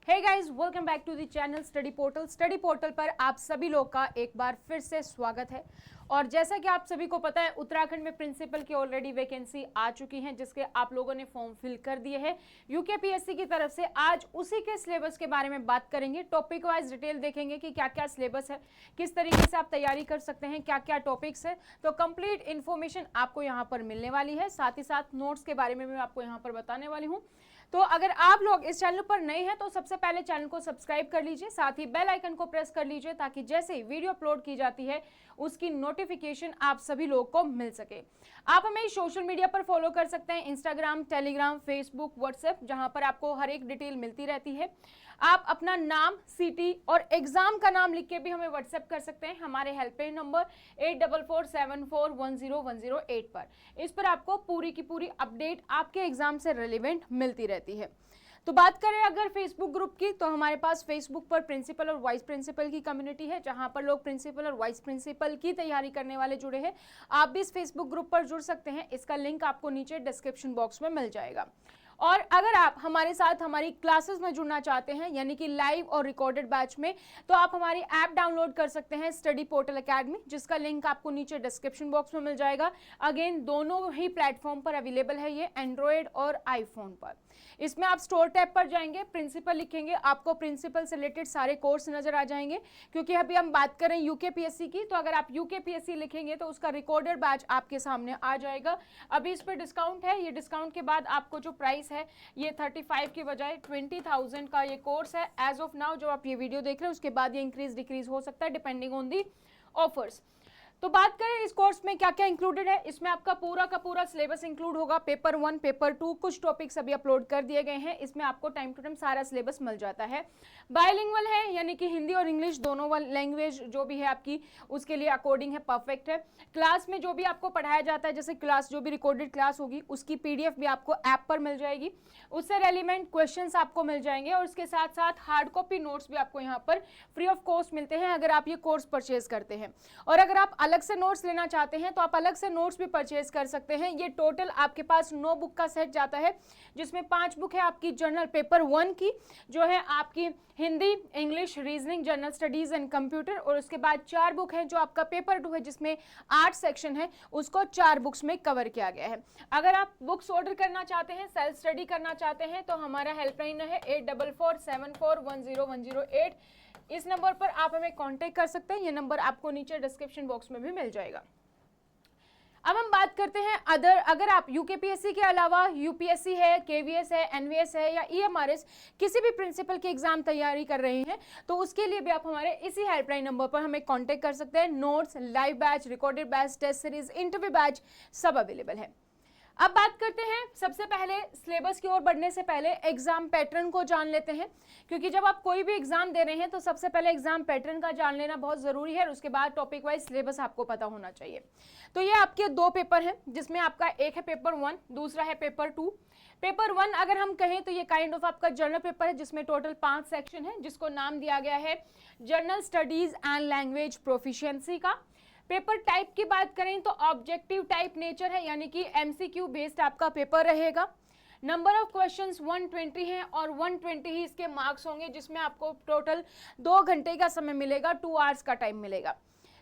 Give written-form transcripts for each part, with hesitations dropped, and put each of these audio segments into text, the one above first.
Hey guys, welcome back to the channel study portal. Study portal पर आप सभी लोग का एक बार फिर से स्वागत है। और जैसा कि आप सभी को पता है, उत्तराखंड में प्रिंसिपल की ऑलरेडी वैकेंसी आ चुकी हैं, जिसके आप लोगों ने फॉर्म फिल कर दिए हैं यूकेपीएससी की तरफ से। आज उसी के सिलेबस के बारे में बात करेंगे, टॉपिक वाइज डिटेल देखेंगे कि क्या क्या सिलेबस है, किस तरीके से आप तैयारी कर सकते हैं, क्या क्या टॉपिक्स है। तो कंप्लीट इन्फॉर्मेशन आपको यहाँ पर मिलने वाली है, साथ ही साथ नोट्स के बारे में मैं आपको यहाँ पर बताने वाली हूँ। तो अगर आप लोग इस चैनल पर नए हैं तो सबसे पहले चैनल को सब्सक्राइब कर लीजिए, साथ ही बेल आइकन को प्रेस कर लीजिए ताकि जैसे ही वीडियो अपलोड की जाती है उसकी नोटिफिकेशन आप सभी लोगों को मिल सके। आप हमें सोशल मीडिया पर फॉलो कर सकते हैं, इंस्टाग्राम, टेलीग्राम, फेसबुक, व्हाट्सएप, जहां पर आपको हर एक डिटेल मिलती रहती है। आप अपना नाम, सिटी और एग्जाम का नाम लिख के भी हमें व्हाट्सएप कर सकते हैं हमारे हेल्पलाइन नंबर 8447410108 पर। इस पर आपको पूरी की पूरी अपडेट आपके एग्जाम से रिलेवेंट मिलती रहती है। तो बात करें अगर फेसबुक ग्रुप की, तो हमारे पास फेसबुक पर प्रिंसिपल और वाइस प्रिंसिपल की कम्युनिटी है, जहां पर लोग प्रिंसिपल और वाइस प्रिंसिपल की तैयारी करने वाले जुड़े हैं। आप भी इस फेसबुक ग्रुप पर जुड़ सकते हैं, इसका लिंक आपको नीचे डिस्क्रिप्शन बॉक्स में मिल जाएगा। और अगर आप हमारे साथ हमारी क्लासेस में जुड़ना चाहते हैं, यानी कि लाइव और रिकॉर्डेड बैच में, तो आप हमारी ऐप डाउनलोड कर सकते हैं, स्टडी पोर्टल एकेडमी, जिसका लिंक आपको नीचे डिस्क्रिप्शन बॉक्स में मिल जाएगा। अगेन दोनों ही प्लेटफॉर्म पर अवेलेबल है ये, एंड्रॉयड और आईफोन पर। इसमें आप स्टोर टैब पर जाएंगे, प्रिंसिपल लिखेंगे, आपको प्रिंसिपल से रिलेटेड सारे कोर्स नजर आ जाएंगे। क्योंकि अभी हम बात करें यूकेपीएससी की, तो अगर आप यूकेपीएससी लिखेंगे तो उसका रिकॉर्डेड बैच आपके सामने आ जाएगा। अभी इस पर डिस्काउंट है, ये डिस्काउंट के बाद आपको जो प्राइस है ये 35 की बजाय 20,000 का ये कोर्स है एज ऑफ नाउ। जो आप ये वीडियो देख रहे हैं उसके बाद ये इंक्रीज डिक्रीज हो सकता है डिपेंडिंग ऑन दी ऑफर्स। तो बात करें इस कोर्स में क्या क्या इंक्लूडेड है, इसमें आपका पूरा का पूरा सिलेबस इंक्लूड होगा। पेपर 1, पेपर 2, कुछ टॉपिक्स अभी अपलोड कर दिए गए हैं, इसमें आपको टाइम टू टाइम सारा सिलेबस मिल जाता है। बायलिंगुअल है, यानी कि हिंदी और इंग्लिश दोनों लैंग्वेज जो भी है आपकी उसके लिए अकॉर्डिंग है, परफेक्ट है। क्लास में जो भी आपको पढ़ाया जाता है, जैसे क्लास जो भी रिकॉर्डेड क्लास होगी उसकी पीडीएफ भी आपको ऐप पर मिल जाएगी, उससे रेलिवेंट क्वेश्चंस आपको मिल जाएंगे। और उसके साथ साथ हार्ड कॉपी नोट्स भी आपको यहाँ पर फ्री ऑफ कॉस्ट मिलते हैं अगर आप ये कोर्स परचेज करते हैं। और अगर आप अलग से नोट्स लेना चाहते हैं तो आप अलग से नोट्स भी परचेज कर सकते हैं। ये टोटल आपके पास 9 बुक का सेट जाता है, जिसमें 5 बुक है आपकी जनरल पेपर 1 की, जो है आपकी Hindi, English, reasoning, general studies and computer. और उसके बाद 4 बुक है जो आपका पेपर 2 है, जिसमें 8 सेक्शन है, उसको 4 बुक्स में कवर किया गया है। अगर आप बुक्स ऑर्डर करना चाहते हैं, सेल्फ स्टडी करना चाहते हैं, तो हमारा हेल्पलाइन है 8447410108। इस नंबर पर आप हमें कांटेक्ट कर सकते हैं, ये नंबर आपको नीचे डिस्क्रिप्शन बॉक्स में भी मिल जाएगा। अब हम बात करते हैं अगर आप यूकेपीएससी के अलावा यूपीएससी है, केवीएस है, एनवीएस है या ईएमआरएस किसी भी प्रिंसिपल की एग्जाम तैयारी कर रहे हैं, तो उसके लिए भी आप हमारे इसी हेल्पलाइन नंबर पर हमें कांटेक्ट कर सकते हैं। Notes, live batch, recorded batch, test series, interview batch सब अवेलेबल है। अब बात करते हैं, सबसे पहले सिलेबस की ओर बढ़ने से पहले एग्जाम पैटर्न को जान लेते हैं, क्योंकि जब आप कोई भी एग्जाम दे रहे हैं तो सबसे पहले एग्जाम पैटर्न का जान लेना बहुत जरूरी है, और उसके बाद टॉपिक वाइज सिलेबस आपको पता होना चाहिए। तो ये आपके 2 पेपर हैं, जिसमें आपका एक है पेपर 1, दूसरा है पेपर 2। पेपर 1 अगर हम कहें तो ये काइंड ऑफ आपका जनरल पेपर है, जिसमें टोटल 5 सेक्शन है, जिसको नाम दिया गया है general studies and language proficiency का। पेपर टाइप की बात करें तो ऑब्जेक्टिव टाइप नेचर है, यानी कि एमसीक्यू बेस्ड आपका पेपर रहेगा। नंबर ऑफ क्वेश्चंस 120 हैं और 120 ही इसके मार्क्स होंगे, जिसमें आपको टोटल 2 घंटे का समय मिलेगा, 2 आवर्स का टाइम मिलेगा।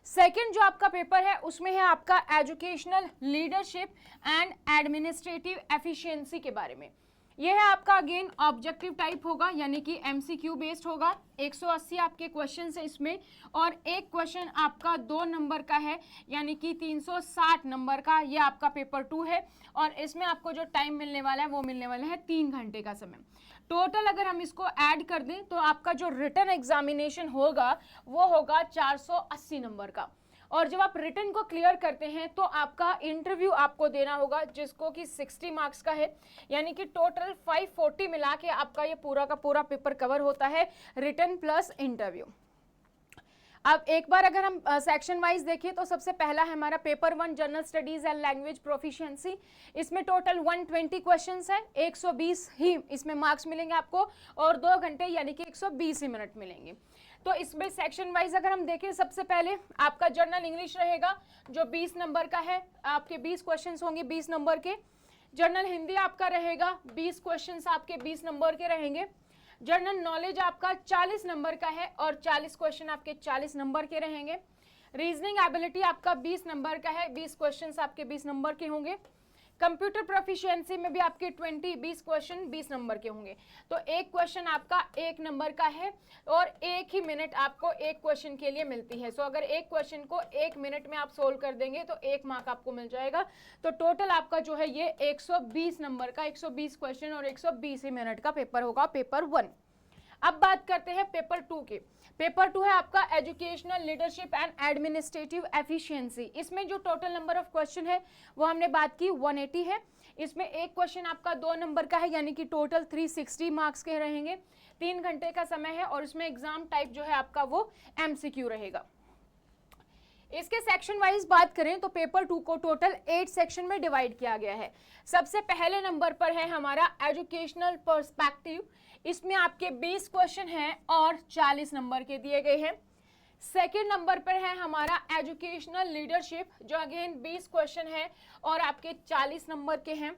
सेकंड जो आपका पेपर है उसमें है आपका educational leadership and administrative efficiency के बारे में। यह है आपका अगेन ऑब्जेक्टिव टाइप होगा, यानी कि एमसीक्यू बेस्ड होगा। 180 आपके क्वेश्चन है इसमें, और एक क्वेश्चन आपका 2 नंबर का है, यानी कि 360 नंबर का। यह आपका पेपर 2 है, और इसमें आपको जो टाइम मिलने वाला है वो मिलने वाला है 3 घंटे का समय। टोटल अगर हम इसको ऐड कर दें तो आपका जो रिटन एग्जामिनेशन होगा वो होगा 480 नंबर का। और जब आप रिटन को क्लियर करते हैं तो आपका इंटरव्यू आपको देना होगा, जिसको कि 60 मार्क्स का है, यानी कि टोटल 540 मिला के आपका ये पूरा का पूरा पेपर कवर होता है, रिटन प्लस इंटरव्यू। अब एक बार अगर हम सेक्शन वाइज देखें तो सबसे पहला है हमारा paper 1 general studies and language proficiency. इसमें टोटल 120 क्वेश्चंस हैं, 120 ही इसमें मार्क्स मिलेंगे आपको, और 2 घंटे यानी कि 120 ही मिनट मिलेंगे। तो इसमें सेक्शन वाइज अगर हम देखें, सबसे पहले आपका जनरल इंग्लिश रहेगा जो 20 नंबर का है, आपके 20 क्वेश्चंस होंगे 20 नंबर के। जनरल हिंदी आपका रहेगा 20 क्वेश्चंस आपके 20 नंबर के रहेंगे। जनरल नॉलेज आपका 40 नंबर का है और 40 क्वेश्चन आपके 40 नंबर के रहेंगे। रीजनिंग एबिलिटी आपका 20 नंबर का है, 20 क्वेश्चंस आपके 20 नंबर के होंगे। कंप्यूटर प्रोफिशिएंसी में भी आपके 20 क्वेश्चन 20 नंबर के होंगे। तो एक क्वेश्चन आपका 1 नंबर का है और 1 ही मिनट आपको एक क्वेश्चन के लिए मिलती है। सो अगर एक क्वेश्चन को 1 मिनट में आप सोल्व कर देंगे तो 1 मार्क आपको मिल जाएगा। तो टोटल आपका जो है ये 120 नंबर का 120 क्वेश्चन और 120 ही मिनट का पेपर होगा, पेपर 1। अब बात करते हैं पेपर 2 की। पेपर 2 है आपका educational leadership and administrative efficiency. इसमें जो टोटल नंबर ऑफ क्वेश्चन है वो हमने बात की 180 है। इसमें एक क्वेश्चन आपका 2 नंबर का है, यानी कि टोटल 360 मार्क्स के रहेंगे। 3 घंटे का समय है और इसमें एग्जाम टाइप जो है आपका वो MCQ रहेगा। इसके सेक्शन वाइज बात करें तो पेपर 2 को टोटल 8 सेक्शन में डिवाइड किया गया है। सबसे पहले नंबर पर है हमारा एजुकेशनल पर्सपेक्टिव। इसमें आपके 20 क्वेश्चन हैं और 40 नंबर के दिए गए हैं। सेकेंड नंबर पर है हमारा एजुकेशनल लीडरशिप, जो अगेन 20 क्वेश्चन है और आपके 40 नंबर के हैं।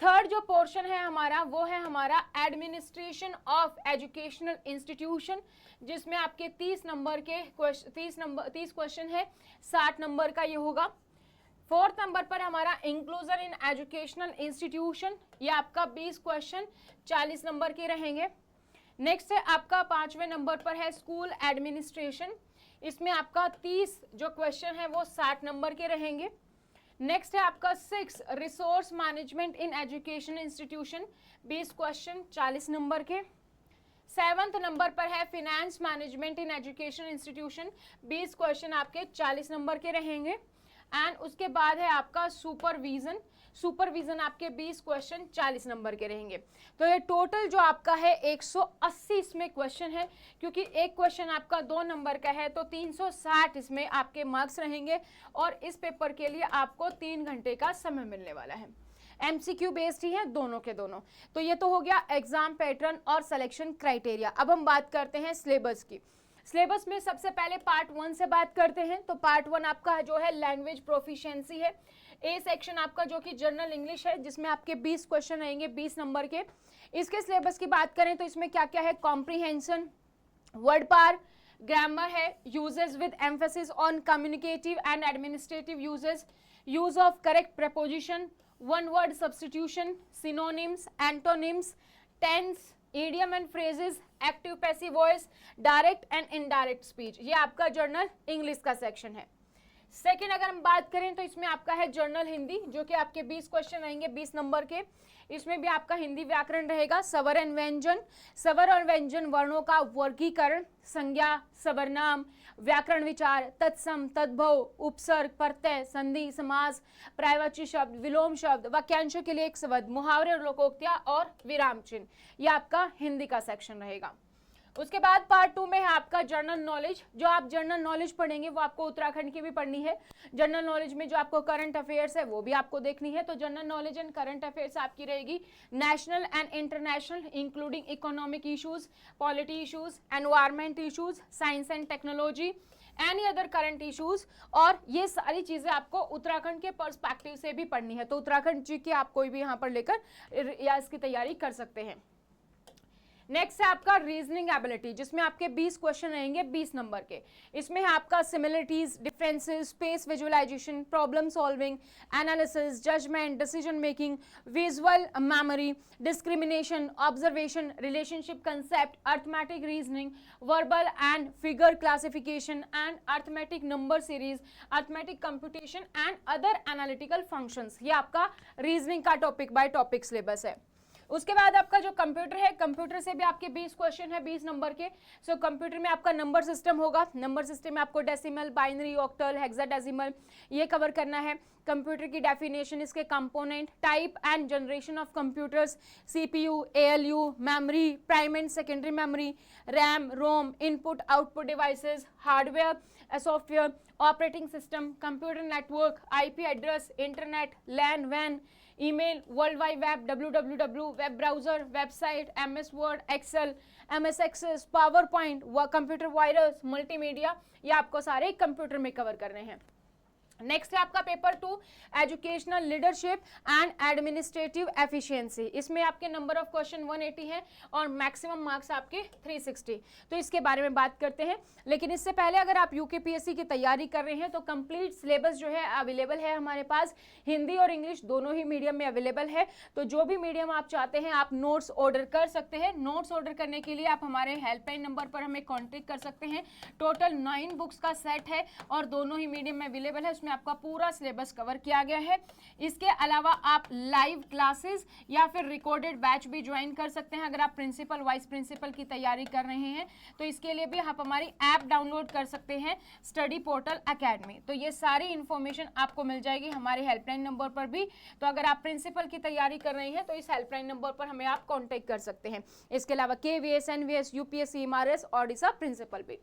थर्ड जो पोर्शन है हमारा वो है हमारा एडमिनिस्ट्रेशन ऑफ एजुकेशनल इंस्टीट्यूशन, जिसमें आपके 30 नंबर के 30 क्वेश्चन है, 60 नंबर का ये होगा। फोर्थ नंबर पर हमारा इंक्लूजन इन एजुकेशनल इंस्टीट्यूशन, ये आपका 20 क्वेश्चन 40 नंबर के रहेंगे। नेक्स्ट है आपका 5वें नंबर पर है स्कूल एडमिनिस्ट्रेशन। इसमें आपका 30 जो क्वेश्चन है वो 60 नंबर के रहेंगे। नेक्स्ट है आपका 6 resource management in education institution, 20 question 40 number के। 7th नंबर पर है finance management in education institution, 20 question आपके 40 नंबर के रहेंगे। एंड उसके बाद है आपका सुपरविजन आपके 20 क्वेश्चन 40 नंबर के रहेंगे। तो ये टोटल जो आपका है 180 इसमें क्वेश्चन है, क्योंकि एक क्वेश्चन आपका 2 नंबर का है तो 360 इसमें आपके मार्क्स रहेंगे और इस पेपर के लिए आपको 3 घंटे का समय मिलने वाला है। MCQ बेस्ड ही है दोनों के दोनों। तो ये तो हो गया एग्जाम पैटर्न और सिलेक्शन क्राइटेरिया। अब हम बात करते हैं सिलेबस की। सिलेबस में सबसे पहले पार्ट 1 से बात करते हैं। तो पार्ट 1 आपका जो है लैंग्वेज प्रोफिशिएंसी है। ए सेक्शन आपका जो कि जनरल इंग्लिश है, जिसमें आपके 20 क्वेश्चन आएंगे 20 नंबर के। इसके सिलेबस की बात करें तो इसमें क्या क्या है, कॉम्प्रीहेंशन, वर्ड पार, ग्रामर है, uses with emphasis on communicative and administrative uses, use of correct preposition, one word substitution, synonyms, antonyms, tense, idiom and phrases, active passive voice, direct and indirect speech. ये आपका general English का section है। Second अगर हम बात करें तो इसमें आपका है जर्नल हिंदी, जो कि आपके 20 क्वेश्चन आएंगे 20 नंबर के। इसमें भी आपका हिंदी व्याकरण रहेगा, स्वर एंड व्यंजन, स्वर और व्यंजन वर्णों का वर्गीकरण, संज्ञा, सर्वनाम, व्याकरण विचार, तत्सम, तद्भव, उपसर्ग, प्रत्यय, संधि, समास, पर्यायवाची शब्द, विलोम शब्द, वाक्यांशों के लिए एक शब्द, मुहावरे और लोकोक्तियां और विराम चिन्ह। यह आपका हिंदी का सेक्शन रहेगा। उसके बाद पार्ट 2 में है आपका जनरल नॉलेज। जो आप जनरल नॉलेज पढ़ेंगे वो आपको उत्तराखंड की भी पढ़नी है। जनरल नॉलेज में जो आपको करंट अफेयर्स है वो भी आपको देखनी है। तो general knowledge and current affairs आपकी रहेगी national and international, including economic issues, polity issues, environment issues, science and technology, any other current issues. और ये सारी चीजें आपको उत्तराखंड के पर्सपेक्टिव से भी पढ़नी है। तो उत्तराखंड जी की आप कोई भी यहाँ पर लेकर या इसकी तैयारी कर सकते हैं। नेक्स्ट है आपका रीजनिंग एबिलिटी, जिसमें आपके 20 क्वेश्चन रहेंगे 20 नंबर के। इसमें है आपका similarities, differences, space visualisation, problem solving, analysis, judgement, decision making, visual memory, discrimination, observation, relationship concept, arithmetic reasoning, verbal and figure classification and arithmetic number series, arithmetic computation and other analytical functions. ये आपका reasoning का topic by topic syllabus है। उसके बाद आपका जो computer है, computer से भी आपके 20 क्वेश्चन है 20 नंबर के। सो कंप्यूटर में आपका नंबर सिस्टम होगा। नंबर सिस्टम में आपको डेसिमल, बाइनरी, ऑक्टल, हेक्साडेसिमल ये कवर करना है। कंप्यूटर की डेफिनेशन, इसके component, type and generation of computers, CPU, ALU, memory, prime and secondary memory, RAM, ROM, input output devices, hardware, software, operating system, computer network, IP address, internet, LAN, वैन, email, world wide web, www, web browser, website, MS Word, Excel, MS Access, PowerPoint, computer virus, multimedia, ये आपको सारे computer में cover करने हैं। Next है आपका paper 2 educational leadership and administrative efficiency. इसमें आपके नंबर ऑफ क्वेश्चन 180 है और मैक्सिमम मार्क्स आपके 360। तो इसके बारे में बात करते हैं, लेकिन इससे पहले अगर आप यूकेपीएससी की तैयारी कर रहे हैं तो कंप्लीट सिलेबस जो है अवेलेबल है हमारे पास, हिंदी और इंग्लिश दोनों ही मीडियम में अवेलेबल है। तो जो भी मीडियम आप चाहते हैं आप नोट्स ऑर्डर कर सकते हैं। नोट्स ऑर्डर करने के लिए आप हमारे हेल्पलाइन नंबर पर हमें कॉन्टेक्ट कर सकते हैं। टोटल 9 बुक्स का सेट है और दोनों ही मीडियम में अवेलेबल है, उसमें आपका पूरा सिलेबस कवर किया गया है। इसके अलावा आप लाइव क्लासेस या फिर रिकॉर्डेड बैच भी ज्वाइन कर सकते हैं अगर आप प्रिंसिपल वाइस प्रिंसिपल की तैयारी कर रहे हैं। तो इसके लिए भी आप हमारी ऐप डाउनलोड कर सकते हैं, स्टडी पोर्टल एकेडमी। तो ये सारी इंफॉर्मेशन आपको मिल जाएगी हमारे हेल्पलाइन नंबर पर भी। तो अगर आप प्रिंसिपल की तैयारी कर रहे हैं तो इस हेल्पलाइन नंबर पर हमें आप कॉन्टेक्ट कर सकते हैं। इसके अलावा KVS, NVS, UPSC, MRS, Odisha principal भी।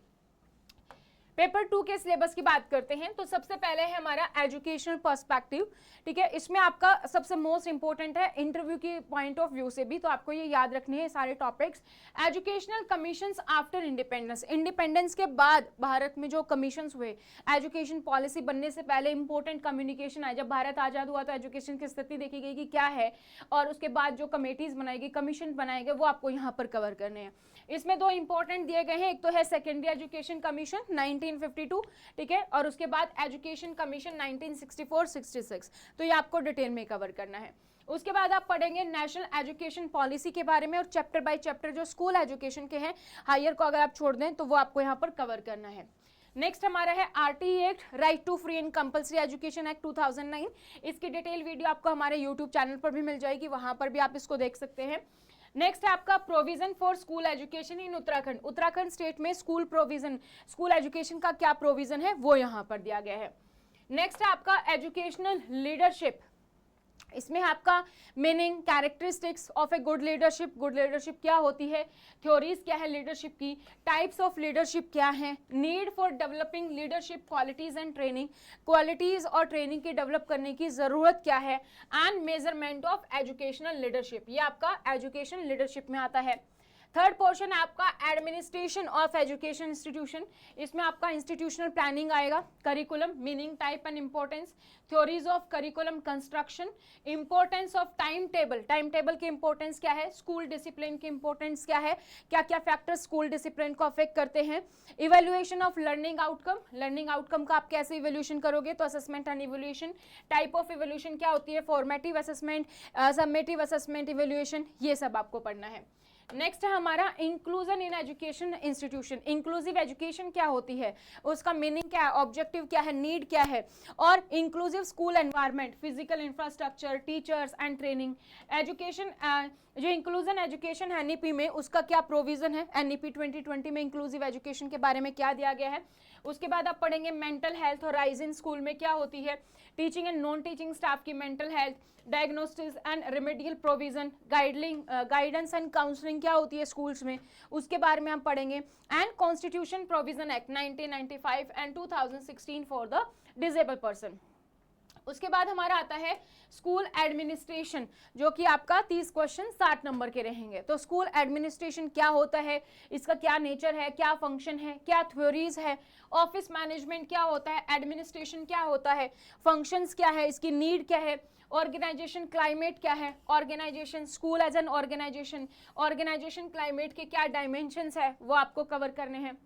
पेपर 2 के सिलेबस की बात करते हैं तो सबसे पहले है हमारा एजुकेशनल पर्सपेक्टिव। ठीक है, इसमें आपका सबसे मोस्ट इंपॉर्टेंट है इंटरव्यू की पॉइंट ऑफ व्यू से भी, तो आपको ये याद रखने हैं सारे topics. Educational commissions after independence, independence के बाद भारत में जो कमीशंस हुए, एजुकेशन पॉलिसी बनने से पहले इंपॉर्टेंट कम्युनिकेशन आए। जब भारत आजाद हुआ तो एजुकेशन की स्थिति देखी गई कि क्या है, और उसके बाद जो कमेटीज बनाई गई, कमीशन बनाए गए, वो आपको यहाँ पर कवर करने हैं। इसमें दो इंपॉर्टेंट दिए गए हैं, एक तो है सेकेंडरी एजुकेशन कमीशन 1952, ठीक है, और उसके बाद एजुकेशन कमीशन 1964-66। तो ये आपको डिटेल में कवर करना है। उसके बाद आप पढ़ेंगे नेशनल एजुकेशन पॉलिसी के बारे में, और चैप्टर बाय चैप्टर जो स्कूल एजुकेशन के हैं, हायर को अगर आप छोड़ दें तो वो आपको यहाँ पर कवर करना है। नेक्स्ट हमारा है RTE act, right to free and compulsory education act 2009। इसकी डिटेल वीडियो आपको हमारे यूट्यूब चैनल पर भी मिल जाएगी, वहां पर भी आप इसको देख सकते हैं। नेक्स्ट है आपका provision for school education in Uttarakhand. Uttarakhand state में स्कूल प्रोविजन, स्कूल एजुकेशन का क्या प्रोविजन है वो यहाँ पर दिया गया है। नेक्स्ट है आपका एजुकेशनल लीडरशिप। इसमें आपका meaning, characteristics of a good leadership, good leadership क्या होती है, थ्योरीज क्या है लीडरशिप की, टाइप्स ऑफ लीडरशिप क्या है, need for developing leadership qualities and training, qualities और ट्रेनिंग की डेवलप करने की जरूरत क्या है, and measurement of educational leadership, ये आपका एजुकेशन लीडरशिप में आता है। थर्ड पोर्शन है आपका एडमिनिस्ट्रेशन ऑफ एजुकेशन इंस्टीट्यूशन। इसमें आपका इंस्टीट्यूशनल प्लानिंग आएगा, curriculum, meaning, type and importance, theories of curriculum construction, importance of time table, time table की इंपॉर्टेंस क्या है, स्कूल डिसिप्लिन की इंपॉर्टेंस क्या है, क्या क्या फैक्टर्स स्कूल डिसिप्लिन को अफेक्ट करते हैं, evaluation of learning outcome, learning outcome का आप कैसे इवेल्यूशन करोगे, तो assessment and evaluation, type of evaluation क्या होती है, formative assessment, summative assessment, evaluation, ये सब आपको पढ़ना है। नेक्स्ट है हमारा inclusion in education institution. Inclusive education क्या होती है, उसका मीनिंग क्या है, ऑब्जेक्टिव क्या है, नीड क्या है, और inclusive school environment, physical infrastructure, teachers and training. Education जो इंक्लूजन एजुकेशन है एनईपी में, उसका क्या प्रोविजन है, एनईपी 2020 में इंक्लूसिव एजुकेशन के बारे में क्या दिया गया है। उसके बाद आप पढ़ेंगे मेंटल हेल्थ और राइज इन स्कूल में क्या होती है, teaching and non teaching staff की mental health, diagnostic and remedial provision, guidance and counselling क्या होती है स्कूल्स में, उसके बारे में हम पढ़ेंगे। And constitution provision act 1995 and 2016 for the disable person. उसके बाद हमारा आता है स्कूल एडमिनिस्ट्रेशन, जो कि आपका 30 क्वेश्चन 60 नंबर के रहेंगे। तो स्कूल एडमिनिस्ट्रेशन क्या होता है, इसका क्या नेचर है, क्या फंक्शन है, क्या थ्योरीज है, ऑफिस मैनेजमेंट क्या होता है, एडमिनिस्ट्रेशन क्या होता है, फंक्शंस क्या है, इसकी नीड क्या है, ऑर्गेनाइजेशन क्लाइमेट क्या है, organisation school as an organisation, organisation climate के क्या डायमेंशंस है वो आपको कवर करने हैं।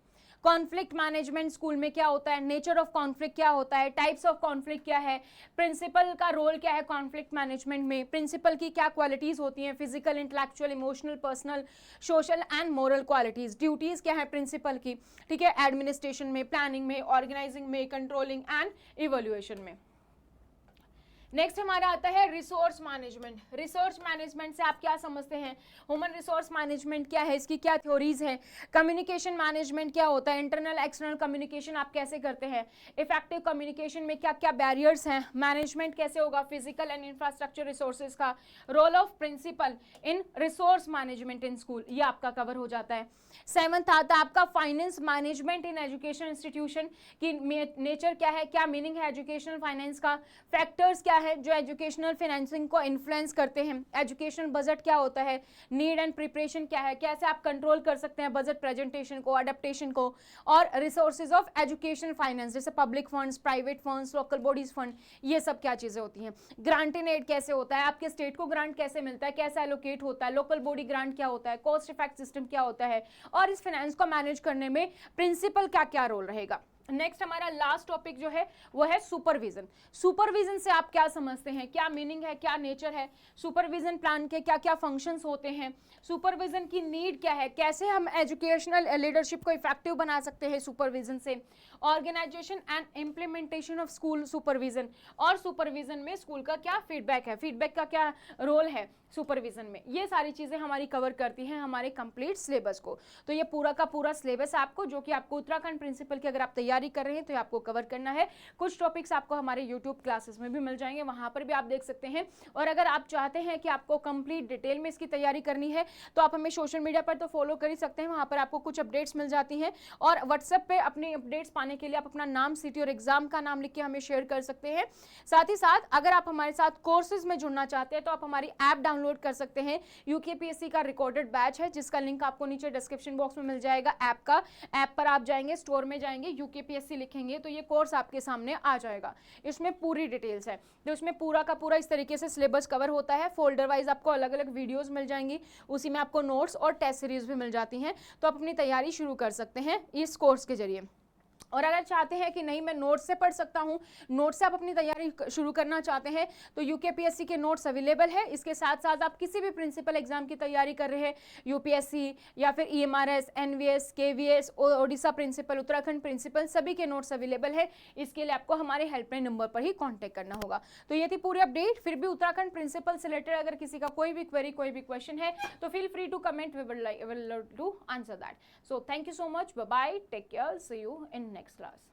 कॉन्फ्लिक्ट मैनेजमेंट स्कूल में क्या होता है, नेचर ऑफ कॉन्फ्लिक्ट क्या होता है, टाइप्स ऑफ कॉन्फ्लिक्ट क्या है, प्रिंसिपल का रोल क्या है कॉन्फ्लिक्ट मैनेजमेंट में, प्रिंसिपल की क्या क्वालिटीज होती हैं, physical, intellectual, emotional, personal, social and moral qualities, duties क्या है प्रिंसिपल की, ठीक है, एडमिनिस्ट्रेशन में, प्लानिंग में, ऑर्गेनाइजिंग में, कंट्रोलिंग एंड इवैल्यूएशन में। नेक्स्ट हमारा आता है रिसोर्स मैनेजमेंट। रिसोर्स मैनेजमेंट से आप क्या समझते हैं, ह्यूमन रिसोर्स मैनेजमेंट क्या है, इसकी क्या थ्योरीज है, कम्युनिकेशन मैनेजमेंट क्या होता है, इंटरनल एक्सटर्नल कम्युनिकेशन आप कैसे करते हैं, इफेक्टिव कम्युनिकेशन में क्या क्या बैरियर्स हैं, मैनेजमेंट कैसे होगा फिजिकल एंड इंफ्रास्ट्रक्चर रिसोर्सेज का, role of principal in resource management in school, ये आपका कवर हो जाता है। 7th आता है आपका finance management in education institution की नेचर क्या है, क्या मीनिंग है एजुकेशनल फाइनेंस का, फैक्टर्स क्या है जो एजुकेशनल फाइनेंसिंग को इन्फ्लुएंस करते हैं, एजुकेशनल बजट क्या होता है, नीड एंड प्रिपरेशन क्या है, कैसे आप कंट्रोल कर सकते हैं बजट प्रेजेंटेशन को, अडेप्टेशन को, और रिसोर्सेज ऑफ एजुकेशन फाइनेंस जैसे public funds, private funds, local bodies fund, ये सब क्या चीजें होती हैं, ग्रांट इन एड कैसे होता है, आपके स्टेट को ग्रांट कैसे मिलता है, कैसे एलोकेट होता है, लोकल बॉडी ग्रांट क्या होता है, कॉस्ट इफेक्ट सिस्टम क्या होता है, और इस फाइनेंस को मैनेज करने में प्रिंसिपल का क्या रोल रहेगा। नेक्स्ट हमारा लास्ट टॉपिक जो है वो है सुपरविजन। सुपरविजन से आप क्या समझते हैं, क्या मीनिंग है, क्या नेचर है, सुपरविजन प्लान के क्या क्या फंक्शंस होते हैं, सुपरविजन की नीड क्या है, कैसे हम एजुकेशनल लीडरशिप को इफेक्टिव बना सकते हैं सुपरविजन से, organisation and implementation of school supervision, और सुपरविजन में स्कूल का क्या फीडबैक है, फीडबैक का क्या रोल है सुपरविजन में, ये सारी चीजें हमारी कवर करती हैं हमारे कंप्लीट सिलेबस को। तो ये पूरा का पूरा सिलेबस आपको, जो कि आपको उत्तराखंड प्रिंसिपल की अगर आप तैयारी कर रहे हैं तो ये आपको कवर करना है। कुछ टॉपिक्स आपको हमारे यूट्यूब क्लासेस में भी मिल जाएंगे, वहां पर भी आप देख सकते हैं। और अगर आप चाहते हैं कि आपको कंप्लीट डिटेल में इसकी तैयारी करनी है तो आप हमें सोशल मीडिया पर तो फॉलो कर ही सकते हैं, वहां पर आपको कुछ अपडेट्स मिल जाती हैं, और व्हाट्सएप पे अपनी अपडेट्स पाने के लिए आप अपना नाम, सिटी और एग्जाम का नाम लिख के हमें शेयर कर सकते हैं। साथ ही साथ अगर आप हमारे साथ कोर्सेज में जुड़ना चाहते हैं तो आप हमारी ऐप डाउनलोड कर सकते हैं। यूकेपीएससी का रिकॉर्डेड बैच है जिसका लिंक आपको नीचे डिस्क्रिप्शन बॉक्स में मिल जाएगा ऐप का। ऐप पर आप जाएंगे, स्टोर में जाएंगे, यूकेपीएससी लिखेंगे तो ये कोर्स आपके सामने आ जाएगा। इसमें पूरी डिटेल्स है, तो इसमें पूरा का पूरा इस तरीके से सिलेबस कवर होता है। फोल्डर वाइज आपको अलग अलग वीडियोस मिल जाएंगी, उसी में आपको नोट्स और टेस्ट सीरीज भी मिल जाती हैं। तो आप अपनी तैयारी शुरू कर सकते हैं इस कोर्स के जरिए। और अगर चाहते हैं कि नहीं मैं नोट्स से पढ़ सकता हूं, नोट्स से आप अपनी तैयारी शुरू करना चाहते हैं तो यूकेपीएससी के नोट्स अवेलेबल है। इसके साथ साथ आप किसी भी प्रिंसिपल एग्जाम की तैयारी कर रहे हैं, यूपीएससी या फिर EMRS, NVS, KVS, Odisha principal, Uttarakhand principal, सभी के नोट्स अवेलेबल है। इसके लिए आपको हमारे हेल्पलाइन नंबर पर ही कॉन्टैक्ट करना होगा। तो ये थी पूरी अपडेट। फिर भी उत्तराखंड प्रिंसिपल से रिलेटेड अगर किसी का कोई भी क्वेरी, कोई भी क्वेश्चन है तो feel free to comment, we will to answer that. So thank you so much, bye bye, take care, see you in next class.